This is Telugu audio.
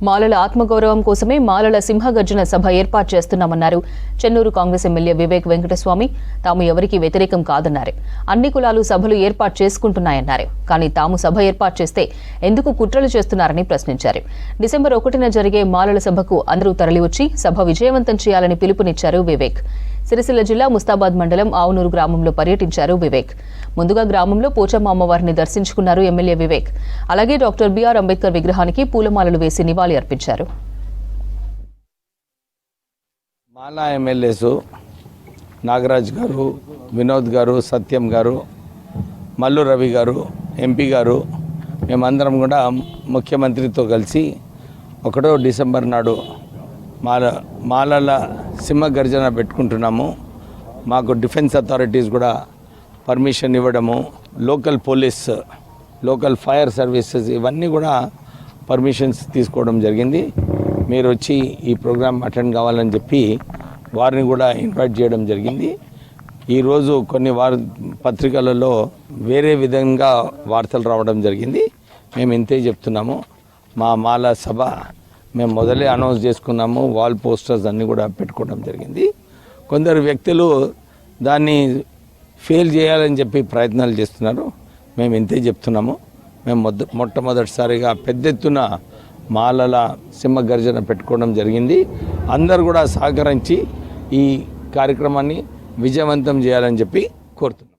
మాలల ఆత్మగౌరవం కోసమే మాలల సింహగర్జన సభ ఏర్పాటు చేస్తున్నామన్నారు చెన్నూరు కాంగ్రెస్ ఎమ్మెల్యే వివేక్ వెంకటస్వామి. తాము ఎవరికీ వ్యతిరేకం కాదన్నారు. అన్ని కులాలు సభలు ఏర్పాటు చేసుకుంటున్నాయన్నారు. కానీ తాము సభ ఏర్పాటు చేస్తే ఎందుకు కుట్రలు చేస్తున్నారని ప్రశ్నించారు. డిసెంబర్ 1న జరిగే మాలల సభకు అందరూ తరలివచ్చి సభ విజయవంతం చేయాలని పిలుపునిచ్చారు వివేక్. సిరిసిల్ల జిల్లా ముస్తాబాద్ మండలం ఆవునూరు గ్రామంలో పర్యటించారు వివేక్. ముందుగా గ్రామంలో పోచమ్మ అమ్మవారిని దర్శించుకున్నారు ఎమ్మెల్యే వివేక్. అలాగే డాక్టర్ బిఆర్ అంబేద్కర్ విగ్రహానికి పూలమాలలు వేసి నివాళి అర్పించారు. మాలా ఎమ్మెల్యేస్ నాగరాజ్ గారు, వినోద్ గారు, సత్యం గారు, మల్లు రవి గారు, ఎంపీ గారు, మేమందరం కూడా ముఖ్యమంత్రితో కలిసి 1వ డిసెంబర్ నాడు మాలల సింహగర్జన పెట్టుకుంటున్నాము. మాకు డిఫెన్స్ అథారిటీస్ కూడా పర్మిషన్ ఇవ్వడము, local police, local fire services ఇవన్నీ కూడా పర్మిషన్స్ తీసుకోవడం జరిగింది. మీరు వచ్చి ఈ ప్రోగ్రామ్ అటెండ్ కావాలని చెప్పి వారిని కూడా ఇన్వైట్ చేయడం జరిగింది. ఈరోజు కొన్ని పత్రికలలో వేరే విధంగా వార్తలు రావడం జరిగింది. మేము ఇంతే చెప్తున్నాము. మా మాల సభ మేము మొదలే అనౌన్స్ చేసుకున్నాము. వాల్ పోస్టర్స్ అన్నీ కూడా పెట్టుకోవడం జరిగింది. కొందరు వ్యక్తులు దాన్ని ఫెయిల్ చేయాలని చెప్పి ప్రయత్నాలు చేస్తున్నారు. మేము ఇంతే చెప్తున్నాము. మేము మొట్టమొదటిసారిగా పెద్ద ఎత్తున మాలల సింహగర్జన పెట్టుకోవడం జరిగింది. అందరు కూడా సహకరించి ఈ కార్యక్రమాన్ని విజయవంతం చేయాలని చెప్పి కోరుతున్నాం.